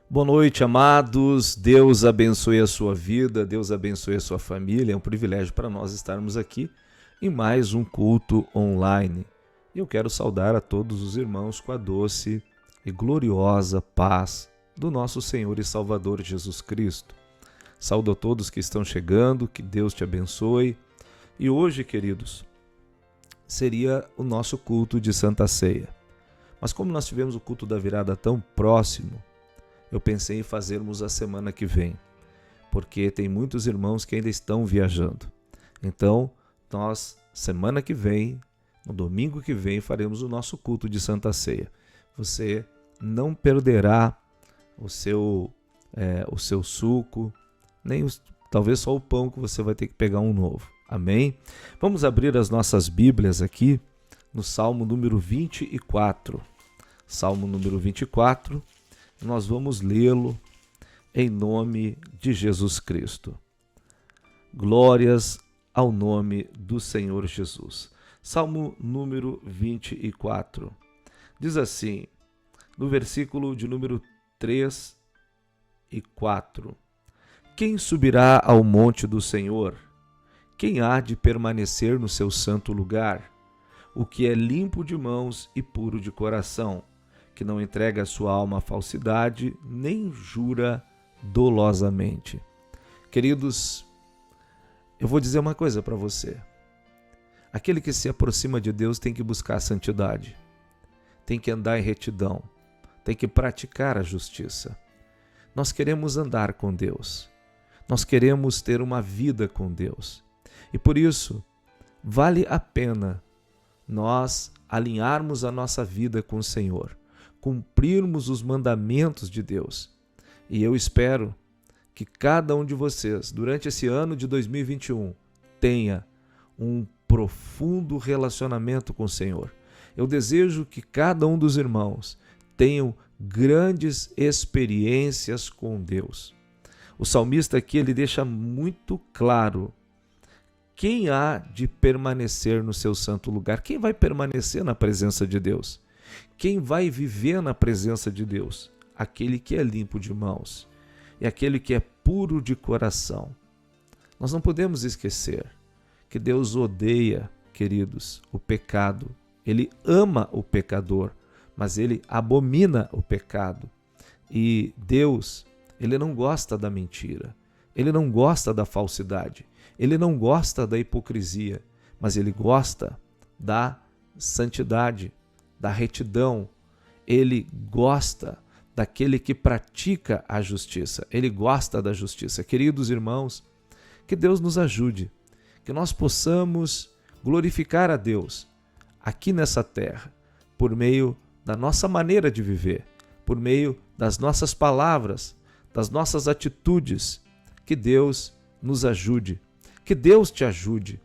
Boa noite, amados. Deus abençoe a sua vida, Deus abençoe a sua família. É um privilégio para nós estarmos aqui em mais um culto online. E eu quero saudar a todos os irmãos com a doce e gloriosa paz do nosso Senhor e Salvador Jesus Cristo. Saúdo a todos que estão chegando, que Deus te abençoe. E hoje, queridos, seria o nosso culto de Santa Ceia. Mas como nós tivemos o culto da virada tão próximo, eu pensei em fazermos a semana que vem, porque tem muitos irmãos que ainda estão viajando. Então, nós, semana que vem, no domingo que vem, faremos o nosso culto de Santa Ceia. Você não perderá o seu suco, talvez só o pão, que você vai ter que pegar um novo. Amém? Vamos abrir as nossas Bíblias aqui no Salmo número 24. Salmo número 24. Nós vamos lê-lo em nome de Jesus Cristo. Glórias ao nome do Senhor Jesus. Salmo número 24. Diz assim, no versículo de número 3 e 4. Quem subirá ao monte do Senhor? Quem há de permanecer no seu santo lugar? O que é limpo de mãos e puro de coração, que não entrega a sua alma à falsidade, nem jura dolosamente. Queridos, eu vou dizer uma coisa para você. Aquele que se aproxima de Deus tem que buscar a santidade, tem que andar em retidão, tem que praticar a justiça. Nós queremos andar com Deus, nós queremos ter uma vida com Deus. E por isso, vale a pena nós alinharmos a nossa vida com o Senhor, cumprirmos os mandamentos de Deus. E eu espero que cada um de vocês, durante esse ano de 2021, tenha um profundo relacionamento com o Senhor. Eu desejo que cada um dos irmãos tenham grandes experiências com Deus. O salmista aqui, ele deixa muito claro: quem há de permanecer no seu santo lugar? Quem vai permanecer na presença de Deus? Quem vai viver na presença de Deus? Aquele que é limpo de mãos e aquele que é puro de coração. Nós não podemos esquecer que Deus odeia, queridos, o pecado. Ele ama o pecador, mas ele abomina o pecado. E Deus, ele não gosta da mentira, ele não gosta da falsidade, ele não gosta da hipocrisia, mas ele gosta da santidade, da retidão. Ele gosta daquele que pratica a justiça. Ele gosta da justiça. Queridos irmãos, que Deus nos ajude, que nós possamos glorificar a Deus aqui nessa terra, por meio da nossa maneira de viver, por meio das nossas palavras, das nossas atitudes. Que Deus nos ajude, que Deus te ajude,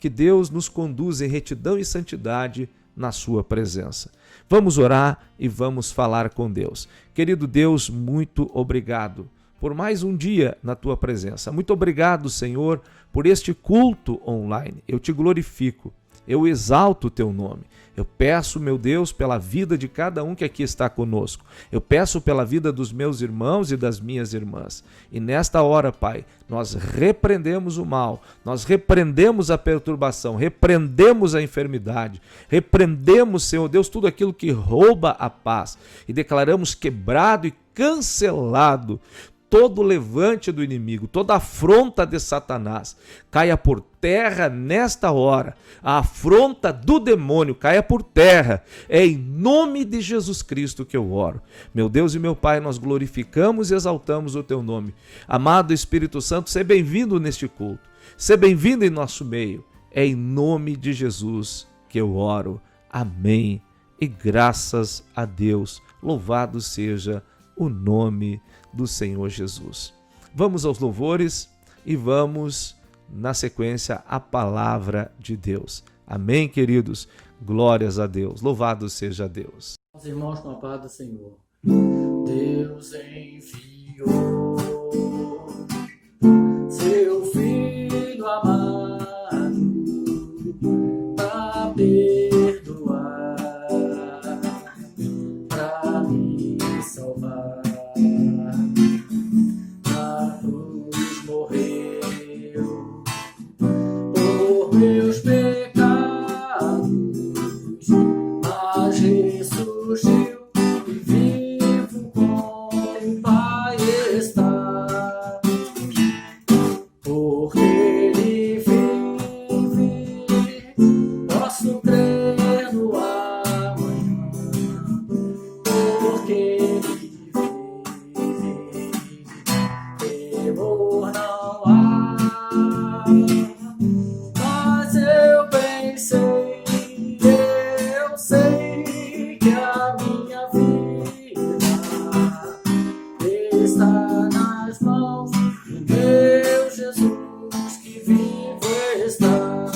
que Deus nos conduza em retidão e santidade na sua presença. Vamos orar e vamos falar com Deus. Querido Deus, muito obrigado por mais um dia na tua presença. Muito obrigado, Senhor, por este culto online. Eu te glorifico, eu exalto o teu nome. Eu peço, meu Deus, pela vida de cada um que aqui está conosco. Eu peço pela vida dos meus irmãos e das minhas irmãs. E nesta hora, Pai, nós repreendemos o mal, nós repreendemos a perturbação, repreendemos a enfermidade, repreendemos, Senhor Deus, tudo aquilo que rouba a paz e declaramos quebrado e cancelado todo levante do inimigo, toda afronta de Satanás, caia por terra nesta hora. A afronta do demônio caia por terra. É em nome de Jesus Cristo que eu oro. Meu Deus e meu Pai, nós glorificamos e exaltamos o teu nome. Amado Espírito Santo, seja bem-vindo neste culto. Seja bem-vindo em nosso meio. É em nome de Jesus que eu oro. Amém. E graças a Deus. Louvado seja o nome do Senhor Jesus. Vamos aos louvores e vamos, na sequência, à palavra de Deus. Amém, queridos? Glórias a Deus. Louvado seja Deus. Os irmãos com a paz do Senhor. Deus enviou seu Filho amado para perdoar, para me salvar. porque Ele vive, temor não há. Mas eu bem sei, eu sei que a minha vida está nas mãos do meu Jesus que vivo está.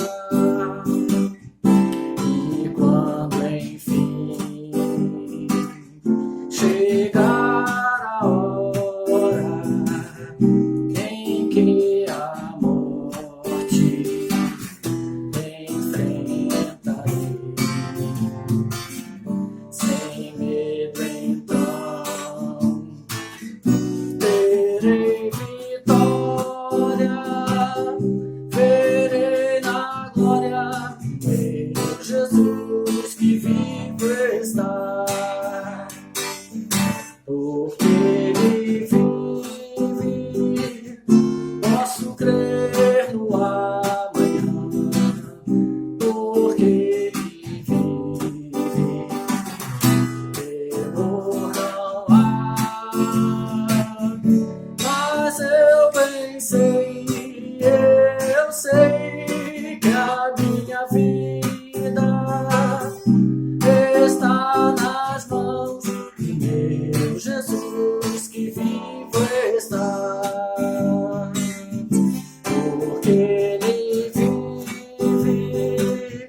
E quando enfim chegar a hora em que a morte enfrentarei, sem medo então terei vitória, verei na glória meu Jesus que vivo está. Porque Ele vive, posso crer no amanhã. Porque Ele vive, temor não há. Mas eu bem sei, eu sei que a minha vida está nas mãos do meu Jesus que vivo está. Porque Ele vive,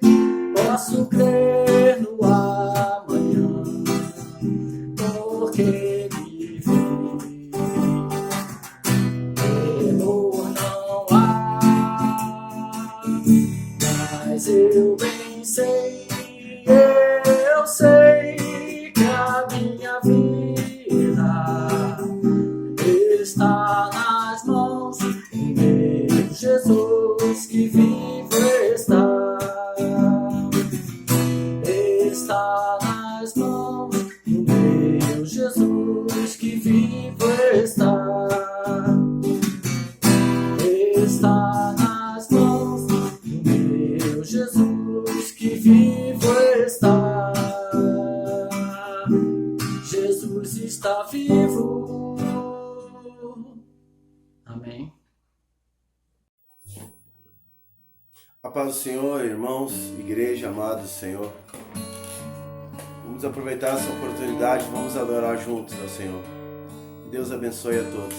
posso crer no amanhã. Porque Ele vive, temor não há. Mas eu bem sei, eu sei que a minha vida está nas mãos do meu Jesus que vivo está. Está nas mãos do meu Jesus que vivo está. Está nas mãos do meu Jesus que vivo está. Jesus está vivo. Amém. A paz do Senhor, irmãos, igreja, amado do Senhor. Vamos aproveitar essa oportunidade, vamos adorar juntos ao Senhor. Que Deus abençoe a todos.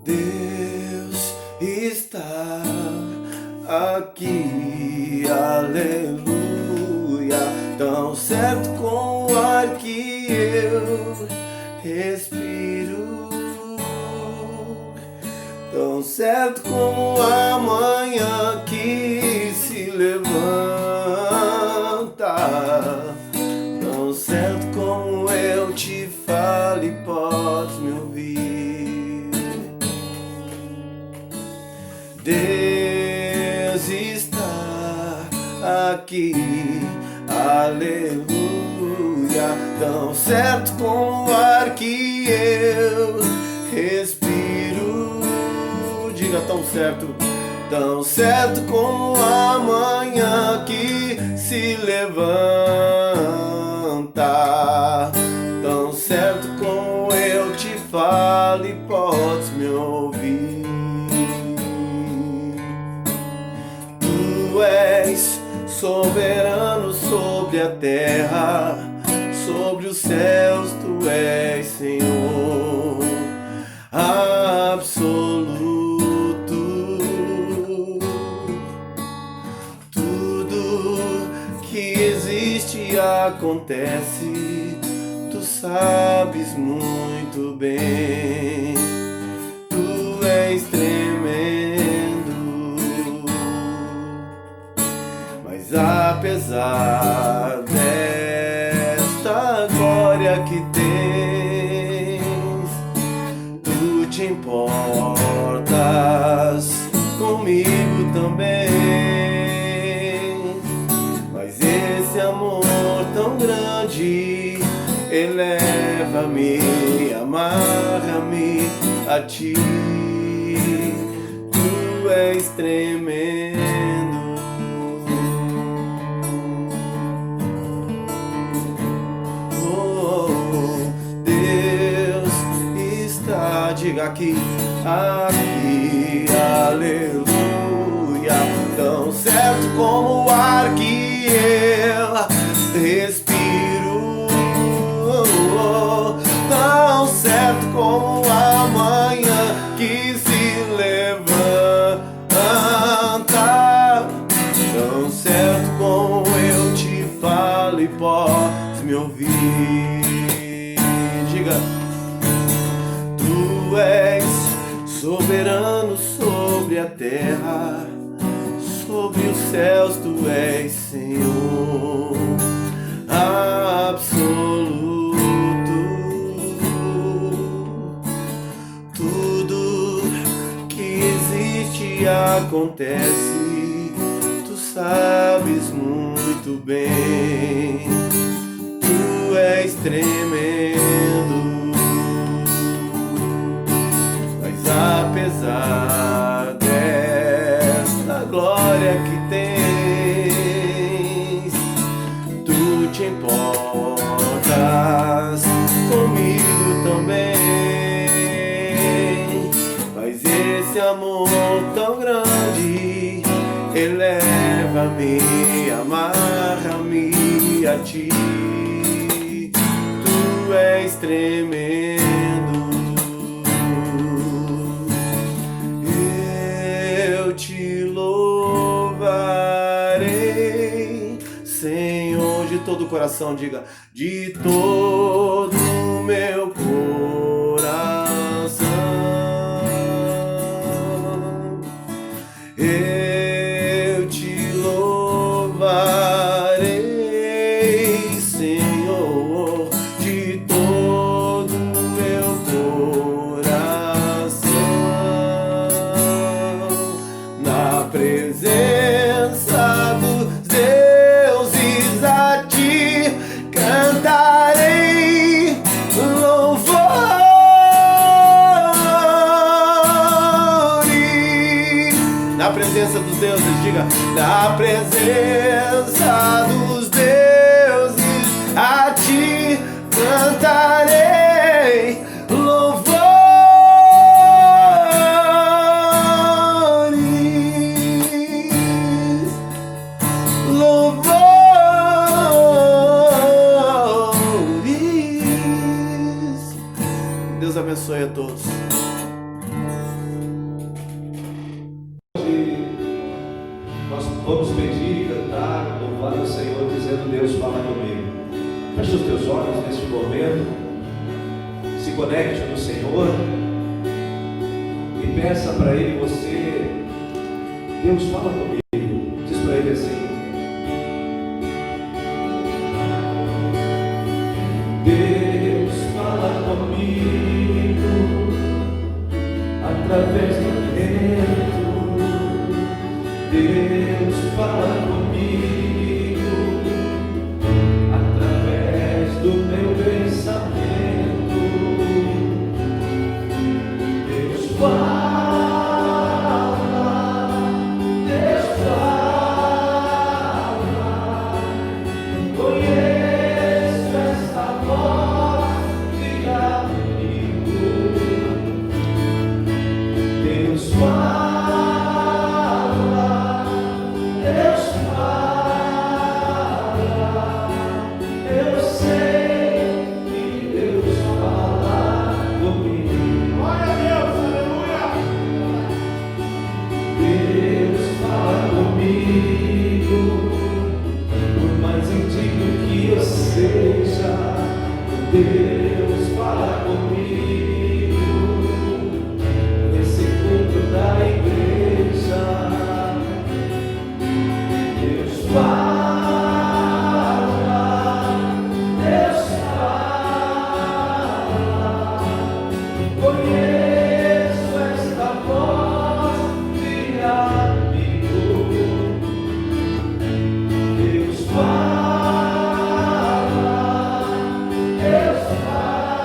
Deus está aqui, aleluia, tão certo com o ar que eu respiro, tão certo como a manhã que se levanta, tão certo como eu te falo e podes me ouvir. Deus está aqui, aleluia, tão certo com o ar que eu respiro. Diga tão certo como a manhã que se levanta, tão certo como eu te falo e podes me ouvir. Tu és soberano sobre a terra, sobre os céus tu és Senhor absoluto. Tudo que existe acontece, tu sabes muito bem. Tu és tremendo, mas apesar desta glória que tens, tu te importas comigo também. Mas esse amor tão grande eleva-me, amarra-me a ti. Tu és tremendo. diga aqui, aqui, aleluia. Tão certo como o ar que eu respiro, tão certo como a manhã que se levanta, tão certo como eu te falo e posso me ouvir. Diga, tu és soberano sobre a terra, sobre os céus tu és Senhor absoluto. Tudo que existe acontece, tu sabes muito bem. Tu és tremendo, mas apesar desta glória que tens, tu te importas comigo também. Mas esse amor tão grande eleva-me, amarra-me a ti. Tu és tremendo, eu te louvarei, Senhor, de todo o coração. Diga, de todo o meu coração. Eu te louvarei, Senhor, de todo o meu coração. Na presença dos deuses a ti cantarei louvores. Na presença dos deuses, diga, na presença dos deuses a ti cantarei louvores, louvores. Deus abençoe a todos. Nós vamos pedir e cantar, louvar o Senhor, dizendo: Deus, fala comigo. Feche os teus olhos neste momento, se conecte no Senhor e peça para Ele, você, Deus, fala comigo. Diz para Ele assim: Deus, fala comigo através do vento. Deus, fala comigo através do meu pensamento. Deus fala, Deus fala. Conheço esta voz de amigo. Deus fala. Deus fala comigo nesse culto da igreja. Deus fala, Deus fala. Conheço esta voz de amigo. Deus fala. Deus fala.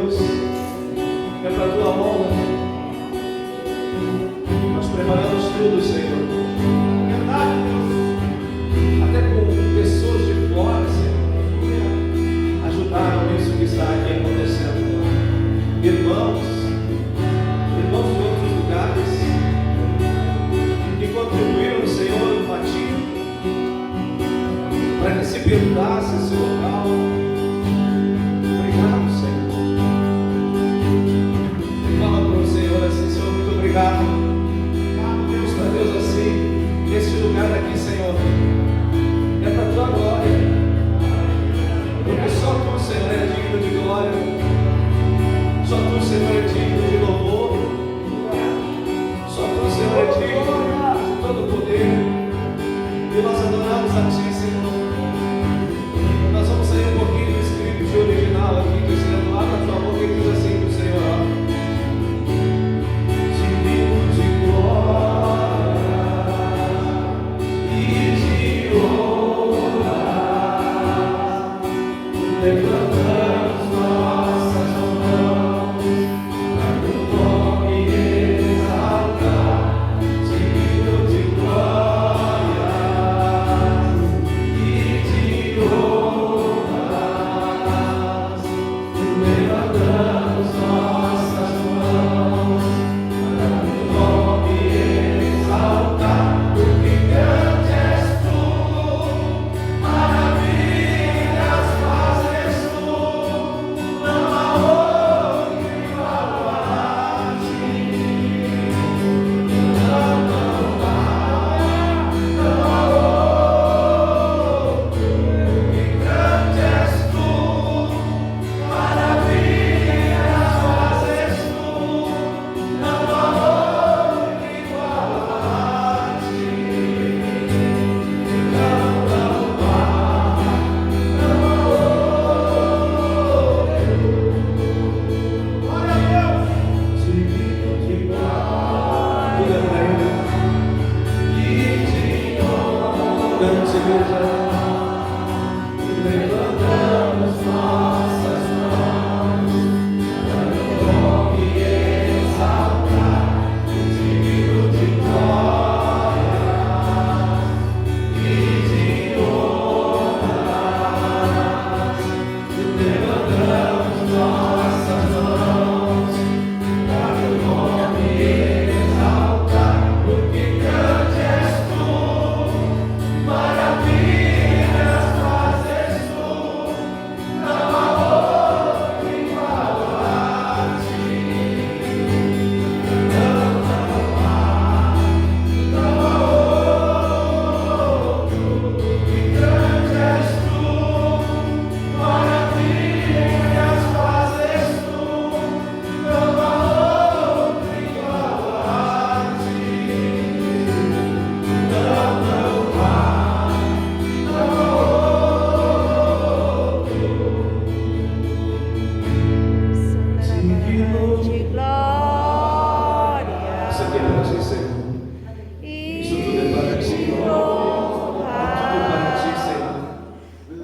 Deus, é para a tua honra. Nós preparamos tudo, Senhor. Verdade, Deus. Até com pessoas de fora, Senhor, que ajudaram isso que está aqui acontecendo. Irmãos de outros lugares, que contribuíram, Senhor, batido, para que se perdasse esse local. Obrigado, Senhor. Fala para o Senhor assim, Senhor, muito obrigado. Deus, para Deus assim, esse lugar aqui, Senhor, é para a tua glória. Porque só tu, Senhor, é digno de glória. Só tu, Senhor, é digno de louvor. Só tu, Senhor, é digno de todo o poder. E nós adoramos a ti, Senhor. Nós vamos sair um pouquinho do script original aqui, dizendo lá na tua boca, que diz assim do Senhor, ó. Digno de glória e de honra, levantamos nossas mãos para o nome exaltar. Digno de glória e de honra, levantamos nossas mãos para o nome exaltar. Porque grande és tu, maravilhas fazes tu, não há outro igual a ti. Não há outro. Porque grande és tu, maravilhas fazes tu, não há outro igual a ti. Levantamos nossas mãos para o nome exaltar. Digno de glória e de honra, levantamos nossas mãos para o nome exaltar. Porque grande és tu, maravilhas fazes tu, não há outro igual a ti. Não há outro. Que grande és tu, maravilhas fazes tu, não há outro igual a ti. De glória Isso aqui é para ti, Senhor. Isso tudo é para ti. e Tudo para ti, honra, Senhor. Receba,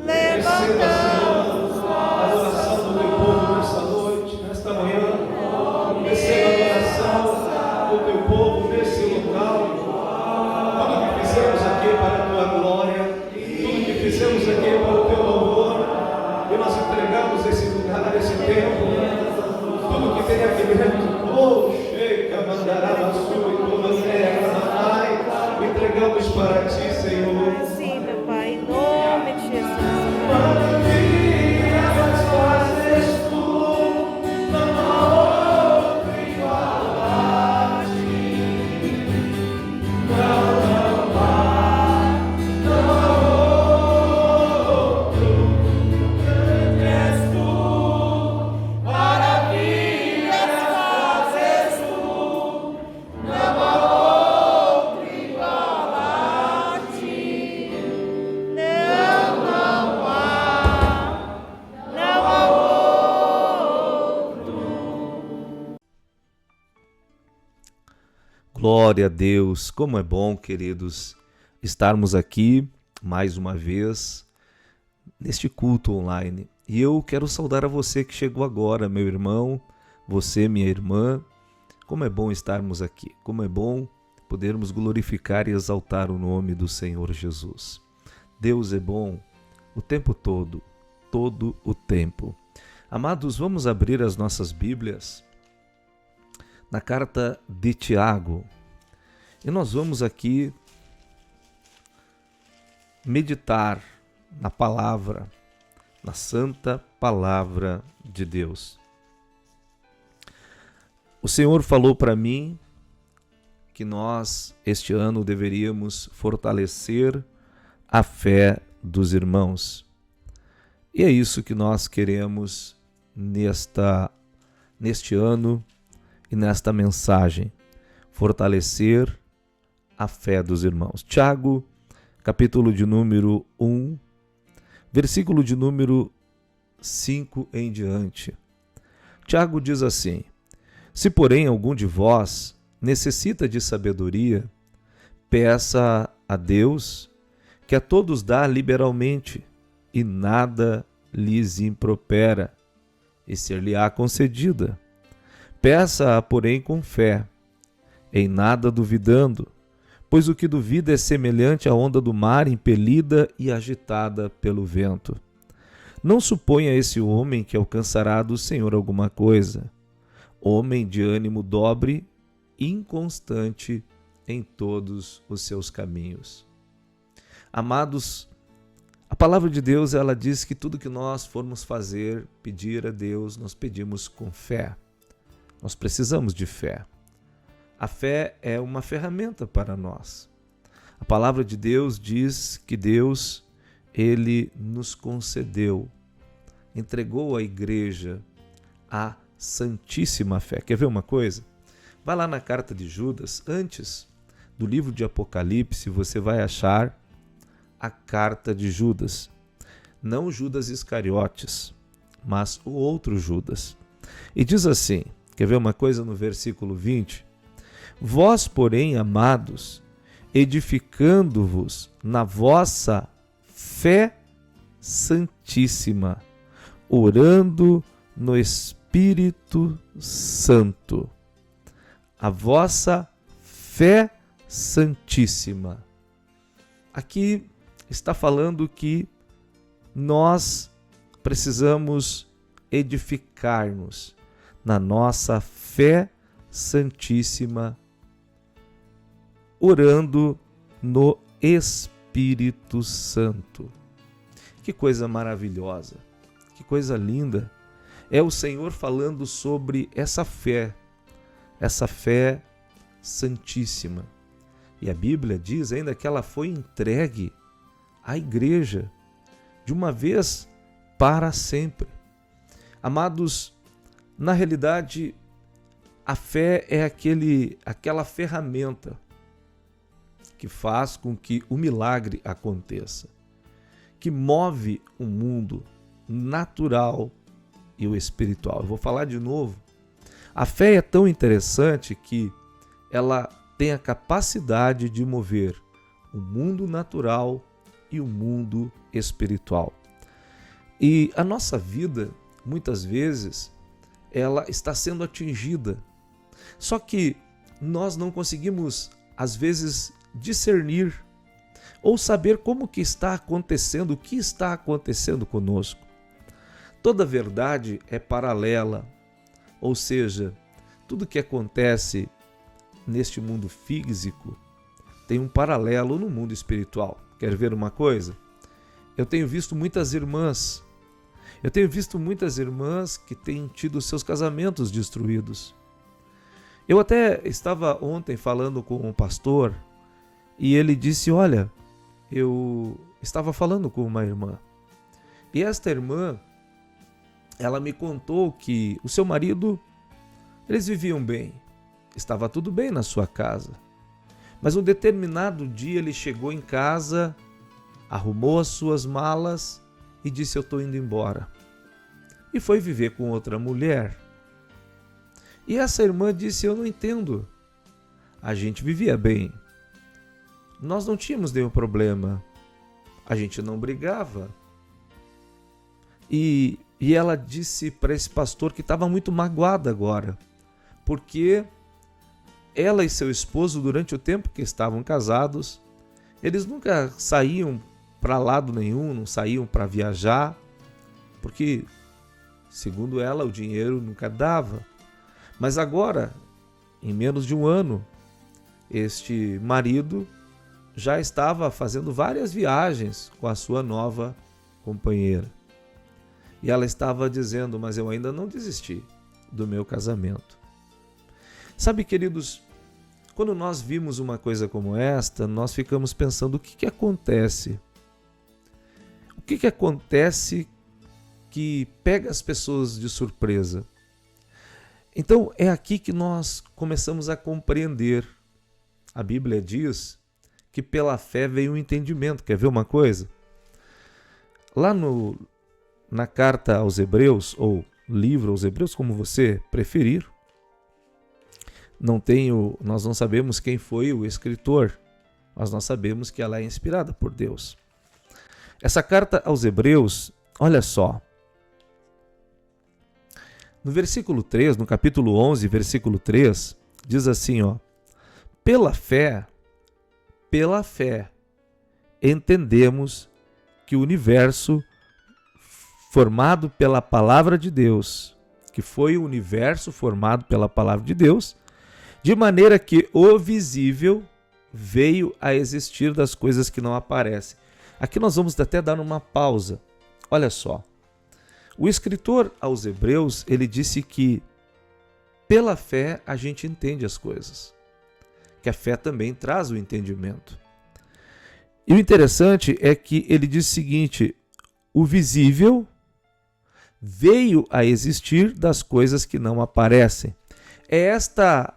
levantamos Senhor, a adoração do teu povo nesta noite, nesta manhã. Receba a adoração do teu povo nesse local. Tudo que fizemos aqui é para a tua glória, tudo que fizemos aqui é para o teu louvor. E nós entregamos esse lugar, esse tempo, tudo que tem aqui dentro. Oh, chega, mandará sua e comandera, entregamos para ti, Senhor. assim, meu Pai, em nome de Jesus. Maravilhas fazes tu, não há outro igual a ti. Não há outro. Grande és tu, maravilhas fazes tu, não há outro igual a ti. Não há outro. Glória a Deus, como é bom, queridos, estarmos aqui mais uma vez neste culto online. E eu quero saudar a você que chegou agora, meu irmão, você, minha irmã. Como é bom estarmos aqui, como é bom podermos glorificar e exaltar o nome do Senhor Jesus. Deus é bom o tempo todo o tempo. Amados, vamos abrir as nossas Bíblias na carta de Tiago. E nós vamos aqui meditar na palavra, na santa palavra de Deus. O Senhor falou para mim que nós, este ano, deveríamos fortalecer a fé dos irmãos. E é isso que nós queremos neste ano e nesta mensagem, fortalecer a fé dos irmãos. Tiago, capítulo de número 1, versículo de número 5 em diante. Tiago diz assim: se porém algum de vós necessita de sabedoria, peça a Deus, que a todos dá liberalmente, e nada lhes impropera, e ser-lhe-á concedida. Peça-a, porém, com fé, em nada duvidando, pois o que duvida é semelhante à onda do mar, impelida e agitada pelo vento. Não suponha esse homem que alcançará do Senhor alguma coisa. Homem de ânimo dobre, inconstante em todos os seus caminhos. Amados, a palavra de Deus, ela diz que tudo que nós formos fazer, pedir a Deus, nós pedimos com fé. Nós precisamos de fé. A fé é uma ferramenta para nós. A palavra de Deus diz que Deus, Ele nos concedeu, entregou à igreja a santíssima fé. Quer ver uma coisa? Vai lá na carta de Judas, antes do livro de Apocalipse, você vai achar a carta de Judas. Não Judas Iscariotes, mas o outro Judas. E diz assim, quer ver uma coisa no versículo 20? Vós, porém, amados, edificando-vos na vossa fé santíssima, orando no Espírito Santo. A vossa fé santíssima. Aqui está falando que nós precisamos edificar-nos na nossa fé santíssima, orando no Espírito Santo. Que coisa maravilhosa, que coisa linda. É o Senhor falando sobre essa fé santíssima. E a Bíblia diz ainda que ela foi entregue à igreja de uma vez para sempre. Amados, na realidade, a fé é aquela ferramenta que faz com que o milagre aconteça, que move o mundo natural e o espiritual. Eu vou falar de novo. A fé é tão interessante que ela tem a capacidade de mover o mundo natural e o mundo espiritual. E a nossa vida, muitas vezes, ela está sendo atingida. Só que nós não conseguimos, às vezes, discernir ou saber como que está acontecendo, o que está acontecendo conosco. Toda verdade é paralela, ou seja, tudo que acontece neste mundo físico tem um paralelo no mundo espiritual. Quer ver uma coisa? Eu tenho visto muitas irmãs que têm tido seus casamentos destruídos. Eu até estava ontem falando com um pastor e ele disse, olha, eu estava falando com uma irmã e esta irmã, ela me contou que o seu marido, eles viviam bem, estava tudo bem na sua casa. Mas um determinado dia ele chegou em casa, arrumou as suas malas e disse, eu estou indo embora. E foi viver com outra mulher. E essa irmã disse, eu não entendo. A gente vivia bem. Nós não tínhamos nenhum problema. A gente não brigava. E ela disse para esse pastor que estava muito magoada agora, porque ela e seu esposo, durante o tempo que estavam casados, eles nunca saíam para lado nenhum, não saíam para viajar, porque, segundo ela, o dinheiro nunca dava. Mas agora, em menos de um ano, este marido já estava fazendo várias viagens com a sua nova companheira. E ela estava dizendo, mas eu ainda não desisti do meu casamento. Sabe, queridos, quando nós vimos uma coisa como esta, nós ficamos pensando o que acontece? O que acontece que pega as pessoas de surpresa? Então é aqui que nós começamos a compreender. A Bíblia diz que pela fé veio o entendimento. Quer ver uma coisa? Lá na carta aos Hebreus, ou livro aos Hebreus, como você preferir, nós não sabemos quem foi o escritor, mas nós sabemos que ela é inspirada por Deus. Essa carta aos Hebreus, olha só, no versículo 3, no capítulo 11, versículo 3, diz assim, ó: pela fé, entendemos que o universo formado pela palavra de Deus, que foi o universo formado pela palavra de Deus, de maneira que o visível veio a existir das coisas que não aparecem. Aqui nós vamos até dar uma pausa. Olha só. O escritor aos Hebreus, ele disse que pela fé a gente entende as coisas. Que a fé também traz o entendimento. E o interessante é que ele diz o seguinte: o visível veio a existir das coisas que não aparecem. É esta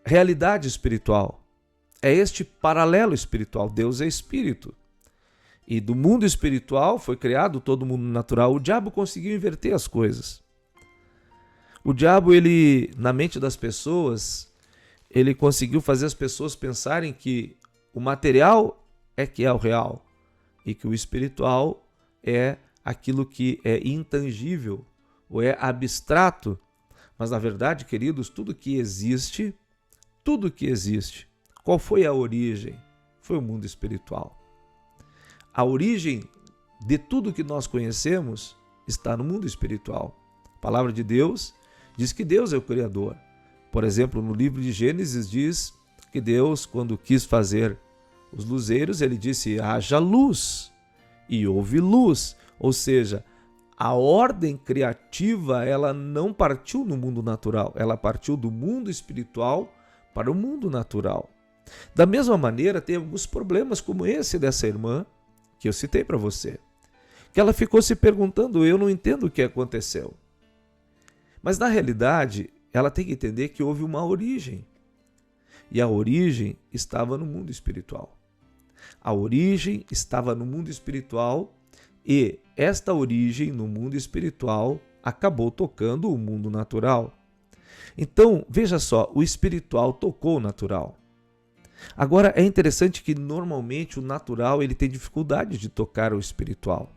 realidade espiritual, é este paralelo espiritual. Deus é espírito. E do mundo espiritual foi criado todo mundo natural. O diabo conseguiu inverter as coisas. O diabo, ele, na mente das pessoas, ele conseguiu fazer as pessoas pensarem que o material é que é o real e que o espiritual é aquilo que é intangível ou é abstrato. Mas, na verdade, queridos, tudo que existe, qual foi a origem? Foi o mundo espiritual. A origem de tudo que nós conhecemos está no mundo espiritual. A palavra de Deus diz que Deus é o Criador. Por exemplo, no livro de Gênesis diz que Deus, quando quis fazer os luzeiros, ele disse: haja luz, e houve luz. Ou seja, a ordem criativa, ela não partiu no mundo natural, ela partiu do mundo espiritual para o mundo natural. Da mesma maneira, tem alguns problemas como esse dessa irmã, que eu citei para você, que ela ficou se perguntando: eu não entendo o que aconteceu. Mas na realidade, ela tem que entender que houve uma origem. E a origem estava no mundo espiritual. A origem estava no mundo espiritual e esta origem no mundo espiritual acabou tocando o mundo natural. Então, veja só, o espiritual tocou o natural. Agora, é interessante que normalmente o natural ele tem dificuldade de tocar o espiritual.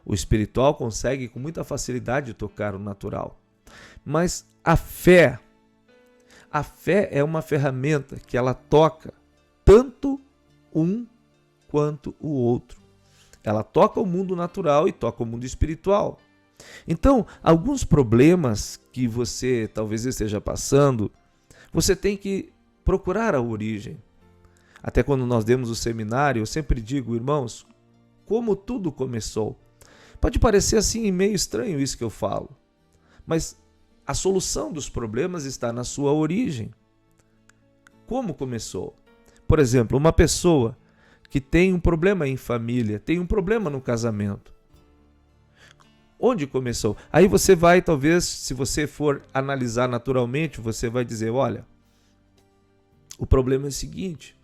O espiritual consegue com muita facilidade tocar o natural. Mas a fé é uma ferramenta que ela toca tanto um quanto o outro. Ela toca o mundo natural e toca o mundo espiritual. Então, alguns problemas que você talvez esteja passando, você tem que procurar a origem. Até quando nós demos o seminário, eu sempre digo: irmãos, como tudo começou. Pode parecer assim meio estranho isso que eu falo, mas a solução dos problemas está na sua origem. Como começou? Por exemplo, uma pessoa que tem um problema em família, tem um problema no casamento. Onde começou? Aí você vai, talvez, se você for analisar naturalmente, você vai dizer: olha, o problema é o seguinte: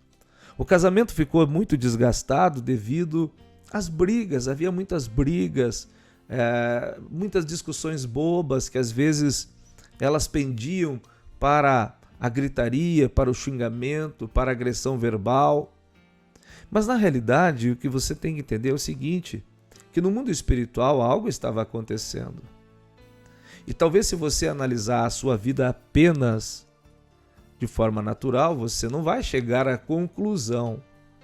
o casamento ficou muito desgastado devido às brigas, havia muitas brigas, muitas discussões bobas que às vezes elas pendiam para a gritaria, para o xingamento, para a agressão verbal. Mas na realidade o que você tem que entender é o seguinte, que no mundo espiritual algo estava acontecendo. E talvez se você analisar a sua vida apenas de forma natural, você não vai chegar à conclusão.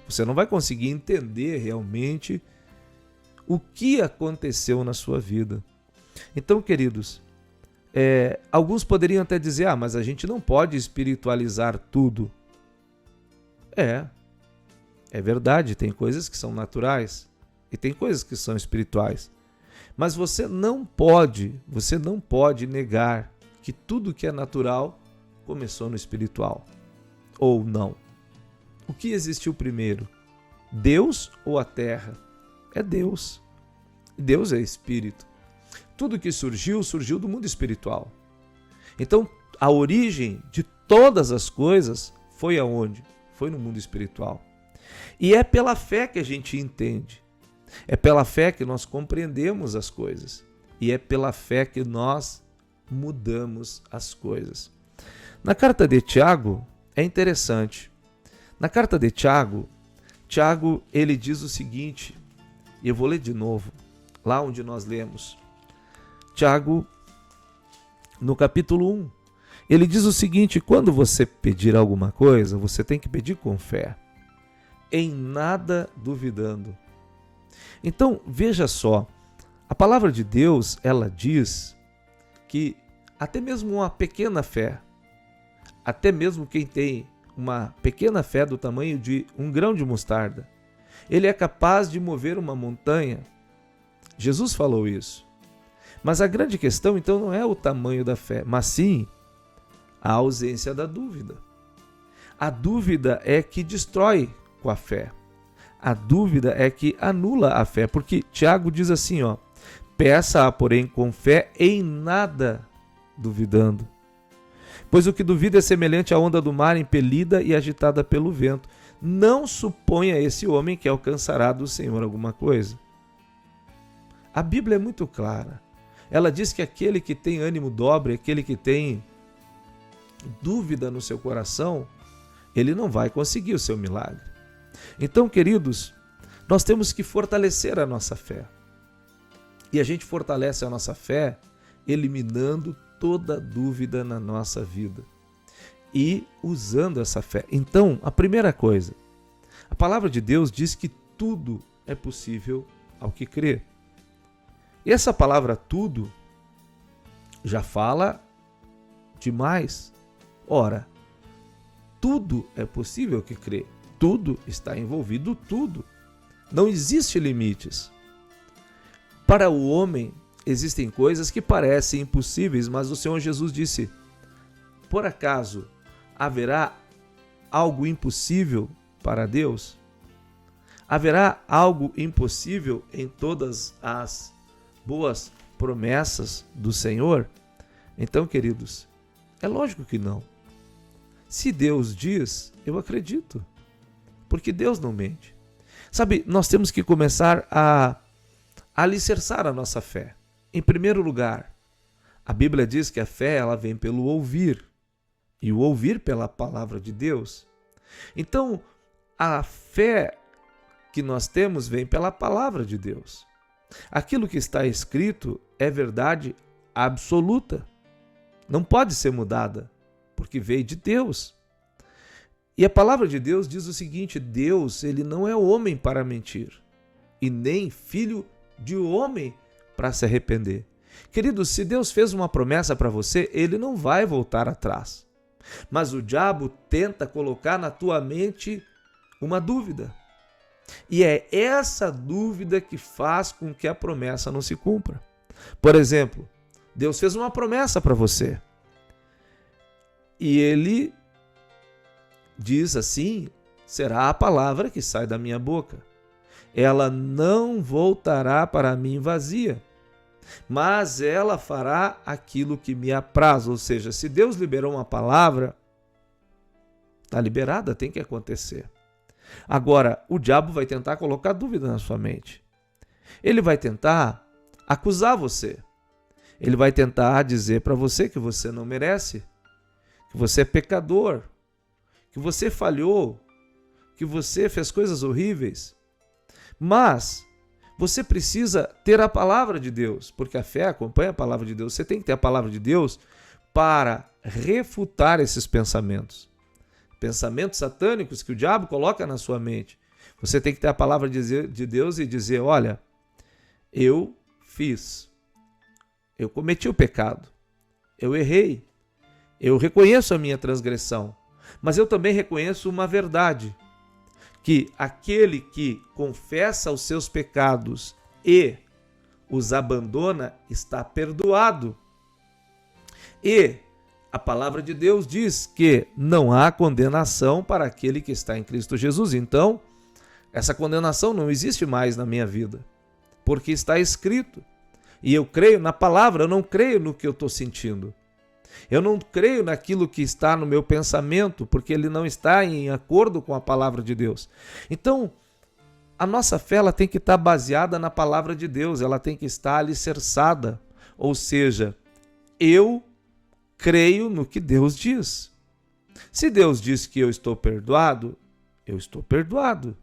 Você não vai conseguir entender realmente o que aconteceu na sua vida. Então, queridos, alguns poderiam até dizer, mas a gente não pode espiritualizar tudo. É verdade, tem coisas que são naturais e tem coisas que são espirituais. Mas você não pode negar que tudo que é natural começou no espiritual. Ou não. O que existiu primeiro? Deus ou a terra? É Deus. Deus é espírito. Tudo que surgiu do mundo espiritual. Então, a origem de todas as coisas foi aonde? Foi no mundo espiritual. E é pela fé que a gente entende. É pela fé que nós compreendemos as coisas. E é pela fé que nós mudamos as coisas. Na carta de Tiago, é interessante. Na carta de Tiago, ele diz o seguinte, e eu vou ler de novo, lá onde nós lemos. Tiago, no capítulo 1, ele diz o seguinte: quando você pedir alguma coisa, você tem que pedir com fé, em nada duvidando. Então, veja só, a palavra de Deus, ela diz que até mesmo uma pequena fé, até mesmo quem tem uma pequena fé do tamanho de um grão de mostarda, ele é capaz de mover uma montanha. Jesus falou isso. Mas a grande questão, então, não é o tamanho da fé, mas sim a ausência da dúvida. A dúvida é que destrói com a fé. A dúvida é que anula a fé, porque Tiago diz assim, peça-a, porém, com fé, em nada duvidando. Pois o que duvida é semelhante à onda do mar, impelida e agitada pelo vento. Não suponha esse homem que alcançará do Senhor alguma coisa. A Bíblia é muito clara. Ela diz que aquele que tem ânimo dobre, aquele que tem dúvida no seu coração, ele não vai conseguir o seu milagre. Então, queridos, nós temos que fortalecer a nossa fé. E a gente fortalece a nossa fé eliminando toda dúvida na nossa vida e usando essa fé. Então, a primeira coisa, a palavra de Deus diz que tudo é possível ao que crê. E essa palavra tudo já fala demais. Ora, tudo é possível ao que crê. Tudo está envolvido, tudo. Não existe limites. Para o homem, existem coisas que parecem impossíveis, mas o Senhor Jesus disse: por acaso haverá algo impossível para Deus? Haverá algo impossível em todas as boas promessas do Senhor? Então, queridos, é lógico que não. Se Deus diz, eu acredito, porque Deus não mente. Sabe, nós temos que começar a alicerçar a nossa fé. Em primeiro lugar, a Bíblia diz que a fé ela vem pelo ouvir, e o ouvir pela palavra de Deus. Então, a fé que nós temos vem pela palavra de Deus. Aquilo que está escrito é verdade absoluta. Não pode ser mudada, porque veio de Deus. E a palavra de Deus diz o seguinte: Deus, ele não é homem para mentir, e nem filho de homem para se arrepender. Queridos, se Deus fez uma promessa para você, ele não vai voltar atrás. Mas o diabo tenta colocar na tua mente uma dúvida. E é essa dúvida que faz com que a promessa não se cumpra. Por exemplo, Deus fez uma promessa para você. E ele diz assim: será a palavra que sai da minha boca. Ela não voltará para mim vazia, mas ela fará aquilo que me apraz. Ou seja, se Deus liberou uma palavra, está liberada, tem que acontecer. Agora, o diabo vai tentar colocar dúvida na sua mente. Ele vai tentar acusar você. Ele vai tentar dizer para você que você não merece, que você é pecador, que você falhou, que você fez coisas horríveis. Mas, você precisa ter a palavra de Deus, porque a fé acompanha a palavra de Deus. Você tem que ter a palavra de Deus para refutar esses pensamentos. Pensamentos satânicos que o diabo coloca na sua mente. Você tem que ter a palavra de Deus e dizer, olha, eu fiz, eu cometi o pecado, eu errei, eu reconheço a minha transgressão, mas eu também reconheço uma verdade, que aquele que confessa os seus pecados e os abandona está perdoado. E a palavra de Deus diz que não há condenação para aquele que está em Cristo Jesus. Então, essa condenação não existe mais na minha vida, porque está escrito. E eu creio na palavra, eu não creio no que eu estou sentindo. Eu não creio naquilo que está no meu pensamento, porque ele não está em acordo com a palavra de Deus. Então, a nossa fé ela tem que estar baseada na palavra de Deus, ela tem que estar alicerçada. Ou seja, eu creio no que Deus diz. Se Deus diz que eu estou perdoado, eu estou perdoado.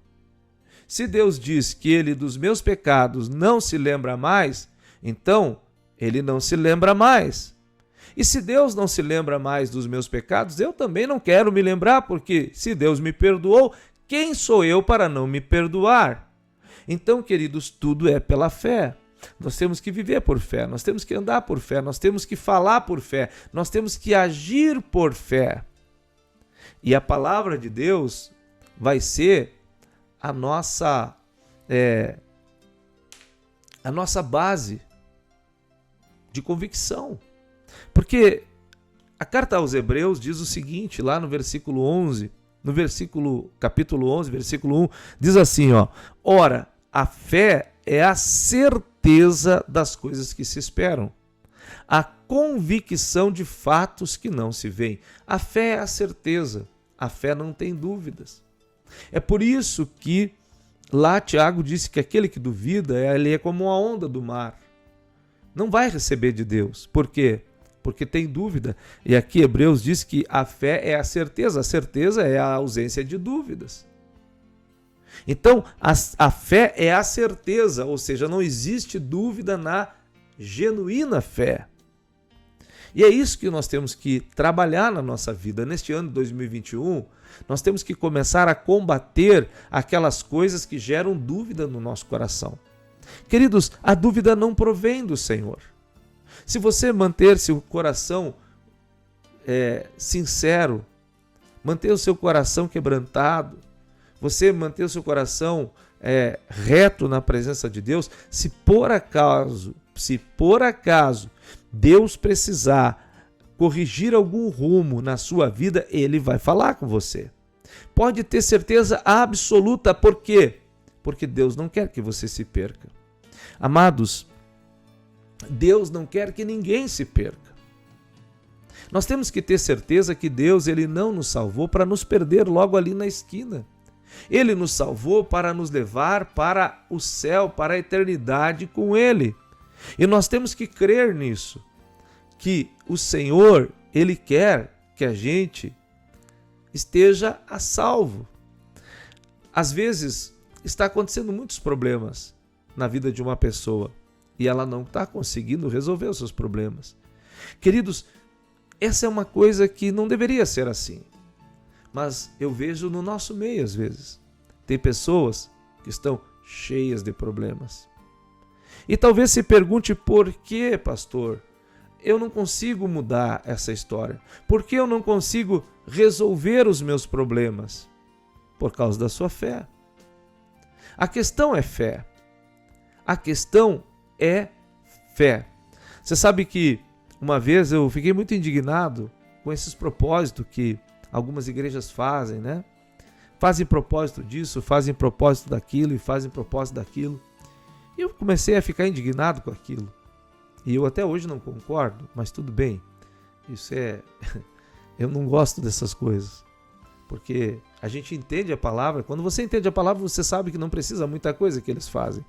Se Deus diz que ele dos meus pecados não se lembra mais, então ele não se lembra mais. E se Deus não se lembra mais dos meus pecados, eu também não quero me lembrar, porque se Deus me perdoou, quem sou eu para não me perdoar? Então, queridos, tudo é pela fé. Nós temos que viver por fé, nós temos que andar por fé, nós temos que falar por fé, nós temos que agir por fé. E a palavra de Deus vai ser a nossa base de convicção. Porque a carta aos Hebreus diz o seguinte, lá no versículo 11, capítulo 11, versículo 1, diz assim, ó: ora, a fé é a certeza das coisas que se esperam, a convicção de fatos que não se veem. A fé é a certeza, a fé não tem dúvidas. É por isso que lá Tiago disse que aquele que duvida, ele é como uma onda do mar. Não vai receber de Deus. Por quê? Porque tem dúvida. E aqui Hebreus diz que a fé é a certeza é a ausência de dúvidas. Então, a fé é a certeza, ou seja, não existe dúvida na genuína fé. E é isso que nós temos que trabalhar na nossa vida. Neste ano de 2021, nós temos que começar a combater aquelas coisas que geram dúvida no nosso coração. Queridos, a dúvida não provém do Senhor. Se você manter seu coração sincero, manter o seu coração quebrantado, você manter o seu coração reto na presença de Deus, se por acaso Deus precisar corrigir algum rumo na sua vida, Ele vai falar com você. Pode ter certeza absoluta. Por quê? Porque Deus não quer que você se perca. Amados, Deus não quer que ninguém se perca. Nós temos que ter certeza que Deus ele não nos salvou para nos perder logo ali na esquina. Ele nos salvou para nos levar para o céu, para a eternidade com Ele. E nós temos que crer nisso, que o Senhor, Ele quer que a gente esteja a salvo. Às vezes, está acontecendo muitos problemas na vida de uma pessoa e ela não está conseguindo resolver os seus problemas. Queridos, essa é uma coisa que não deveria ser assim. Mas eu vejo no nosso meio às vezes. Tem pessoas que estão cheias de problemas. E talvez se pergunte por que, pastor, eu não consigo mudar essa história? Por que eu não consigo resolver os meus problemas? Por causa da sua fé. A questão é fé. A questão é fé. Você sabe que uma vez eu fiquei muito indignado com esses propósitos que algumas igrejas fazem, né? Fazem propósito disso, fazem propósito daquilo e fazem propósito daquilo. E eu comecei a ficar indignado com aquilo. E eu até hoje não concordo, mas tudo bem. Isso eu não gosto dessas coisas. Porque a gente entende a palavra. Quando você entende a palavra, você sabe que não precisa muita coisa que eles fazem.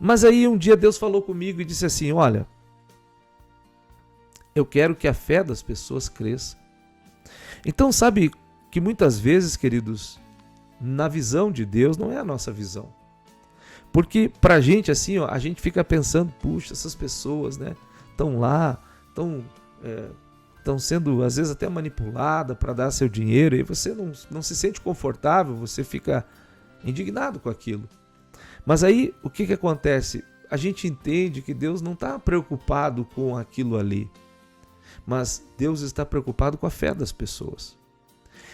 Mas aí um dia Deus falou comigo e disse assim, olha, eu quero que a fé das pessoas cresça. Então sabe que muitas vezes, queridos, na visão de Deus não é a nossa visão. Porque pra gente assim, ó, a gente fica pensando, puxa, essas pessoas, né, estão lá, estão sendo às vezes até manipuladas para dar seu dinheiro, e você não se sente confortável, você fica indignado com aquilo. Mas aí o que acontece? A gente entende que Deus não está preocupado com aquilo ali, mas Deus está preocupado com a fé das pessoas.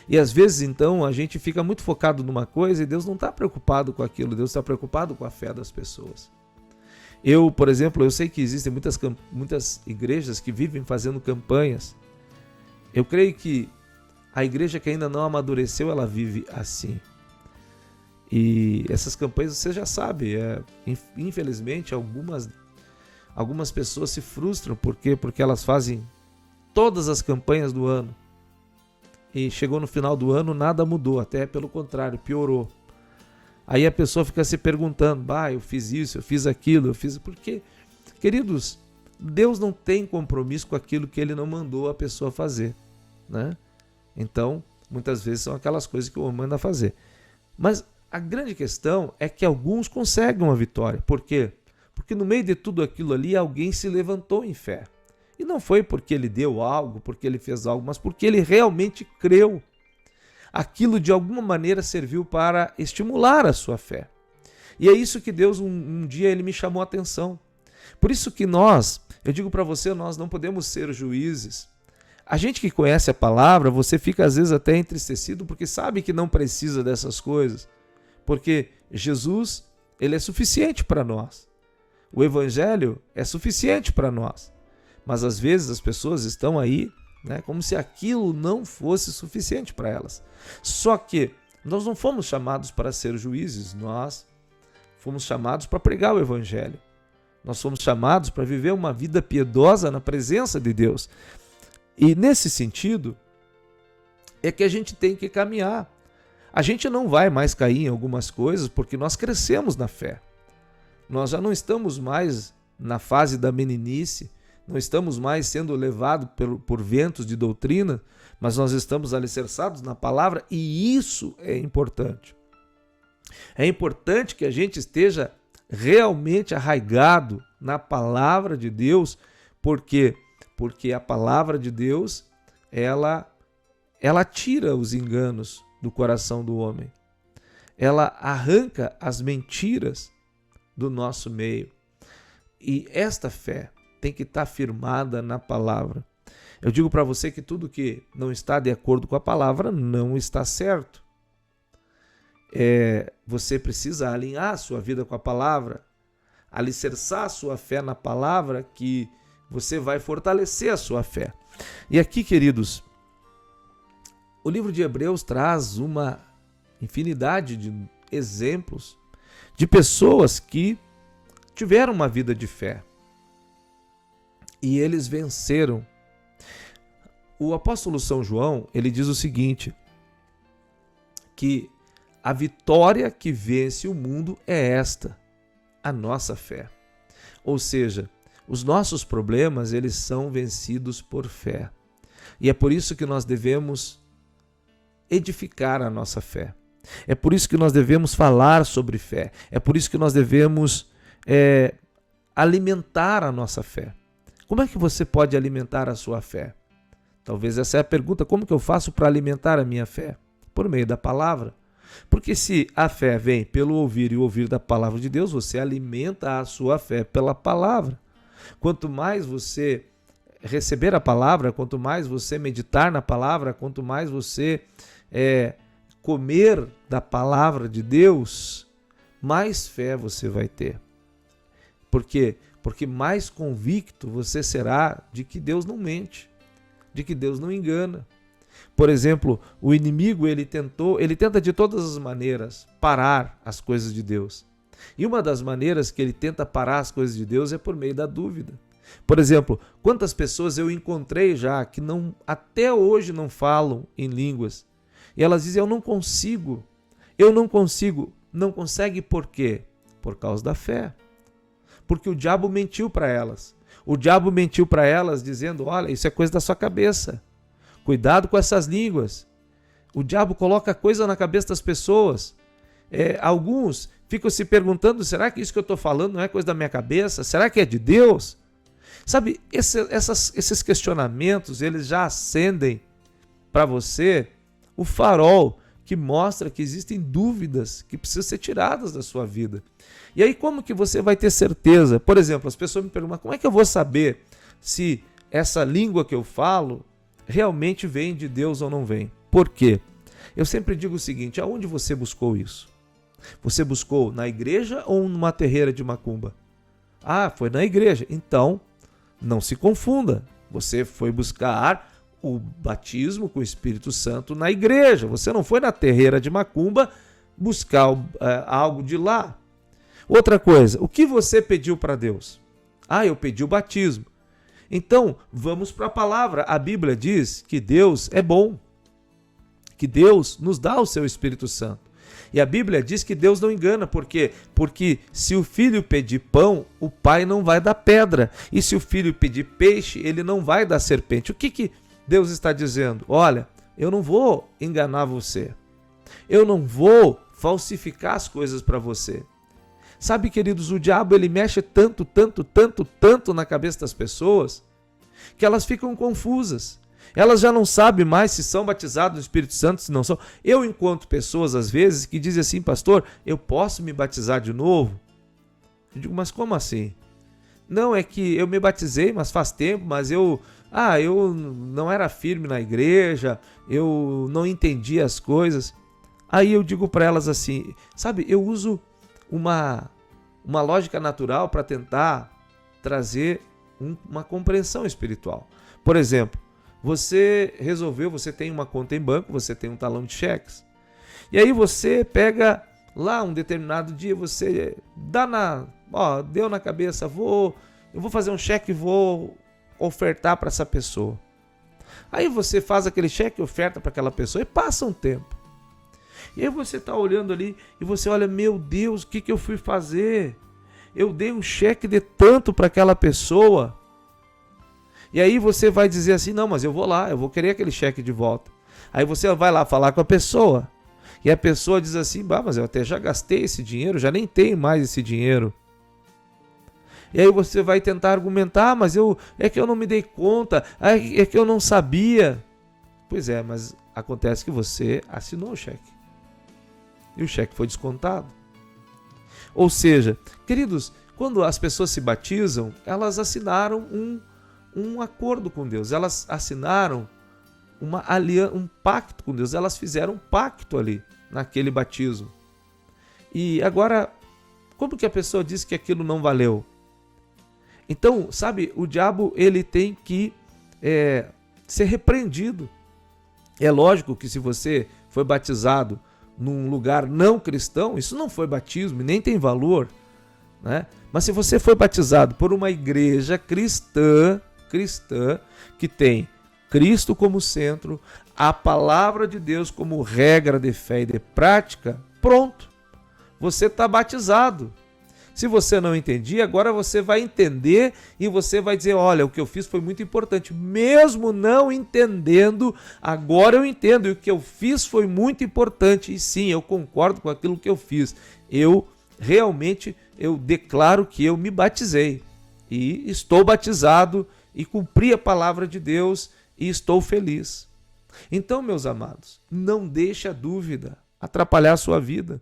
E às vezes então a gente fica muito focado numa coisa e Deus não está preocupado com aquilo, Deus está preocupado com a fé das pessoas. Eu, por exemplo, eu sei que existem muitas igrejas que vivem fazendo campanhas. Eu creio que a igreja que ainda não amadureceu, ela vive assim. E essas campanhas, você já sabe, infelizmente algumas pessoas se frustram. Por quê? Porque elas fazem todas as campanhas do ano. E chegou no final do ano, nada mudou, até pelo contrário, piorou. Aí a pessoa fica se perguntando, eu fiz isso, eu fiz aquilo, eu fiz... Porque, queridos, Deus não tem compromisso com aquilo que Ele não mandou a pessoa fazer, né? Então, muitas vezes são aquelas coisas que o homem manda fazer. Mas a grande questão é que alguns conseguem uma vitória. Por quê? Porque no meio de tudo aquilo ali, alguém se levantou em fé. E não foi porque ele deu algo, porque ele fez algo, mas porque ele realmente creu. Aquilo de alguma maneira serviu para estimular a sua fé. E é isso que Deus um dia ele me chamou a atenção. Por isso que eu digo para você, nós não podemos ser juízes. A gente que conhece a palavra, você fica às vezes até entristecido porque sabe que não precisa dessas coisas. Porque Jesus, ele é suficiente para nós. O evangelho é suficiente para nós. Mas às vezes as pessoas estão aí, né, como se aquilo não fosse suficiente para elas. Só que nós não fomos chamados para ser juízes, nós fomos chamados para pregar o evangelho. Nós fomos chamados para viver uma vida piedosa na presença de Deus. E nesse sentido é que a gente tem que caminhar. A gente não vai mais cair em algumas coisas porque nós crescemos na fé. Nós já não estamos mais na fase da meninice, não estamos mais sendo levados por ventos de doutrina, mas nós estamos alicerçados na palavra e isso é importante. É importante que a gente esteja realmente arraigado na palavra de Deus, porque a palavra de Deus, ela tira os enganos do coração do homem. Ela arranca as mentiras do nosso meio. E esta fé tem que estar firmada na palavra. Eu digo para você que tudo que não está de acordo com a palavra não está certo. Você precisa alinhar a sua vida com a palavra, alicerçar a sua fé na palavra, que você vai fortalecer a sua fé. E aqui, queridos, o livro de Hebreus traz uma infinidade de exemplos de pessoas que tiveram uma vida de fé e eles venceram. O apóstolo São João, ele diz o seguinte, que a vitória que vence o mundo é esta, a nossa fé. Ou seja, os nossos problemas, eles são vencidos por fé. E é por isso que nós devemos edificar a nossa fé. É por isso que nós devemos falar sobre fé. É por isso que nós devemos alimentar a nossa fé. Como é que você pode alimentar a sua fé? Talvez essa é a pergunta, como que eu faço para alimentar a minha fé? Por meio da palavra. Porque se a fé vem pelo ouvir e ouvir da palavra de Deus, você alimenta a sua fé pela palavra. Quanto mais você receber a palavra, quanto mais você meditar na palavra, quanto mais você comer da palavra de Deus, mais fé você vai ter. Por quê? Porque mais convicto você será de que Deus não mente, de que Deus não engana. Por exemplo, o inimigo ele tenta de todas as maneiras parar as coisas de Deus. E uma das maneiras que ele tenta parar as coisas de Deus é por meio da dúvida. Por exemplo, quantas pessoas eu encontrei já que até hoje não falam em línguas. E elas dizem, eu não consigo. Não consegue por quê? Por causa da fé. Porque o diabo mentiu para elas. O diabo mentiu para elas dizendo, olha, isso é coisa da sua cabeça. Cuidado com essas línguas. O diabo coloca coisa na cabeça das pessoas. Alguns ficam se perguntando, será que isso que eu estou falando não é coisa da minha cabeça? Será que é de Deus? Sabe, esses questionamentos, eles já acendem para você o farol que mostra que existem dúvidas que precisam ser tiradas da sua vida. E aí como que você vai ter certeza? Por exemplo, as pessoas me perguntam, como é que eu vou saber se essa língua que eu falo realmente vem de Deus ou não vem? Por quê? Eu sempre digo o seguinte, aonde você buscou isso? Você buscou na igreja ou numa terreira de macumba? Ah, foi na igreja. Então, não se confunda. Você foi buscar o batismo com o Espírito Santo na igreja. Você não foi na terreira de macumba buscar algo de lá. Outra coisa, o que você pediu para Deus? Ah, eu pedi o batismo. Então, vamos para a palavra. A Bíblia diz que Deus é bom, que Deus nos dá o seu Espírito Santo. E a Bíblia diz que Deus não engana. Por quê? Porque se o filho pedir pão, o pai não vai dar pedra. E se o filho pedir peixe, ele não vai dar serpente. O que Deus está dizendo? Olha, eu não vou enganar você. Eu não vou falsificar as coisas para você. Sabe, queridos, o diabo ele mexe tanto na cabeça das pessoas que elas ficam confusas. Elas já não sabem mais se são batizadas no Espírito Santo, se não são. Eu encontro pessoas, às vezes, que dizem assim, pastor, eu posso me batizar de novo? Eu digo, mas como assim? Não, é que eu me batizei, mas faz tempo, mas eu não era firme na igreja, eu não entendi as coisas. Aí eu digo para elas assim, sabe, eu uso uma lógica natural para tentar trazer uma compreensão espiritual. Por exemplo, você tem uma conta em banco, você tem um talão de cheques. E aí você pega lá um determinado dia, você deu na cabeça, eu vou fazer um cheque e vou ofertar para essa pessoa. Aí você faz aquele cheque e oferta para aquela pessoa e passa um tempo. E aí você está olhando ali e você olha, meu Deus, o que eu fui fazer? Eu dei um cheque de tanto para aquela pessoa. E aí você vai dizer assim, não, mas eu vou lá, eu vou querer aquele cheque de volta. Aí você vai lá falar com a pessoa. E a pessoa diz assim, mas eu até já gastei esse dinheiro, já nem tenho mais esse dinheiro. E aí você vai tentar argumentar, mas é que eu não me dei conta, é que eu não sabia. Pois é, mas acontece que você assinou o cheque. E o cheque foi descontado. Ou seja, queridos, quando as pessoas se batizam, elas assinaram um acordo com Deus, elas assinaram um pacto com Deus, elas fizeram um pacto ali, naquele batismo. E agora, como que a pessoa diz que aquilo não valeu? Então, sabe, o diabo ele tem que ser repreendido. É lógico que se você foi batizado num lugar não cristão, isso não foi batismo, nem tem valor, né? Mas se você foi batizado por uma igreja cristã que tem Cristo como centro, a palavra de Deus como regra de fé e de prática, pronto, você está batizado. Se você não entendia, agora você vai entender e você vai dizer, olha, o que eu fiz foi muito importante. Mesmo não entendendo, agora eu entendo. E o que eu fiz foi muito importante. E sim, eu concordo com aquilo que eu fiz. Eu declaro que eu me batizei. E estou batizado e cumpri a palavra de Deus e estou feliz. Então, meus amados, não deixe a dúvida atrapalhar a sua vida.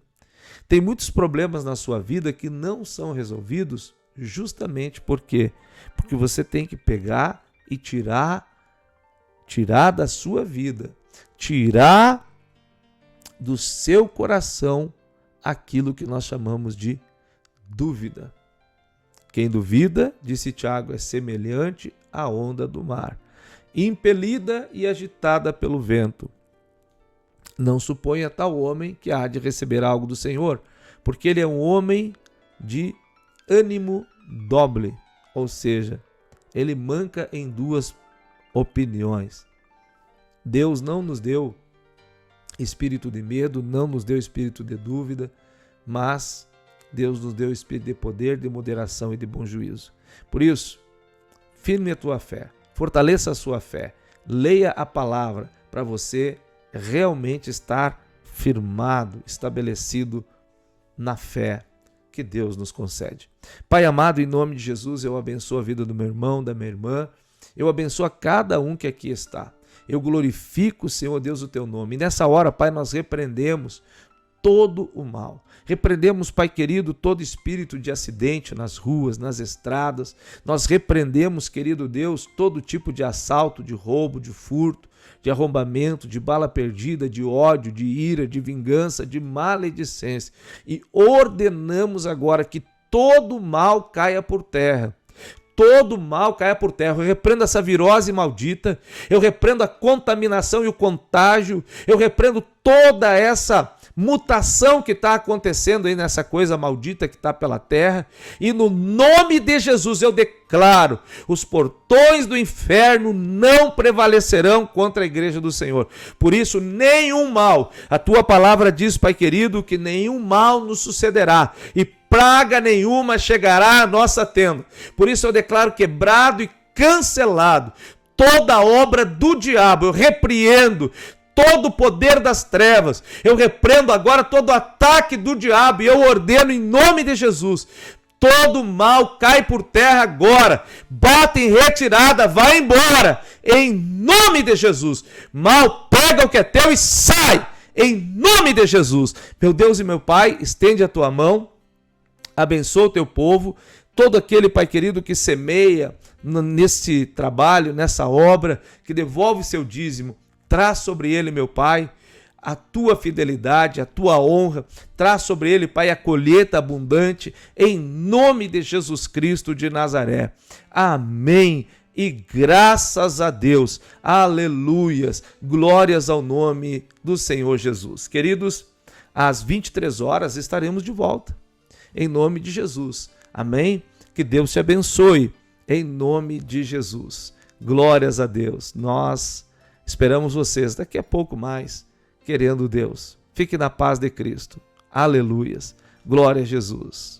Tem muitos problemas na sua vida que não são resolvidos justamente porque você tem que pegar e tirar da sua vida, tirar do seu coração aquilo que nós chamamos de dúvida. Quem duvida, disse Tiago, é semelhante à onda do mar, impelida e agitada pelo vento. Não suponha tal homem que há de receber algo do Senhor, porque ele é um homem de ânimo doble, ou seja, ele manca em duas opiniões. Deus não nos deu espírito de medo, não nos deu espírito de dúvida, mas Deus nos deu espírito de poder, de moderação e de bom juízo. Por isso, firme a tua fé, fortaleça a sua fé, leia a palavra para você realmente estar firmado, estabelecido na fé que Deus nos concede. Pai amado, em nome de Jesus, eu abençoo a vida do meu irmão, da minha irmã, eu abençoo a cada um que aqui está. Eu glorifico, Senhor Deus, o teu nome. E nessa hora, Pai, nós repreendemos todo o mal. Repreendemos, Pai querido, todo espírito de acidente nas ruas, nas estradas. Nós repreendemos, querido Deus, todo tipo de assalto, de roubo, de furto, de arrombamento, de bala perdida, de ódio, de ira, de vingança, de maledicência. E ordenamos agora que todo mal caia por terra. Todo mal caia por terra. Eu repreendo essa virose maldita, eu repreendo a contaminação e o contágio, eu repreendo toda essa mutação que está acontecendo aí nessa coisa maldita que está pela terra, e no nome de Jesus eu declaro, os portões do inferno não prevalecerão contra a igreja do Senhor. Por isso, nenhum mal, a tua palavra diz, Pai querido, que nenhum mal nos sucederá, e praga nenhuma chegará à nossa tenda. Por isso eu declaro quebrado e cancelado toda obra do diabo. Eu repreendo todo o poder das trevas. Eu repreendo agora todo ataque do diabo e eu ordeno em nome de Jesus. Todo mal cai por terra agora. Bate em retirada, vai embora. Em nome de Jesus. Mal, pega o que é teu e sai. Em nome de Jesus. Meu Deus e meu Pai, estende a tua mão. Abençoa o teu povo, todo aquele, Pai querido, que semeia nesse trabalho, nessa obra, que devolve seu dízimo, traz sobre ele, meu Pai, a tua fidelidade, a tua honra, traz sobre ele, Pai, a colheita abundante, em nome de Jesus Cristo de Nazaré. Amém. E graças a Deus, aleluias, glórias ao nome do Senhor Jesus. Queridos, às 23 horas estaremos de volta. Em nome de Jesus. Amém? Que Deus te abençoe. Em nome de Jesus. Glórias a Deus. Nós esperamos vocês daqui a pouco mais, querendo Deus. Fique na paz de Cristo. Aleluias. Glória a Jesus.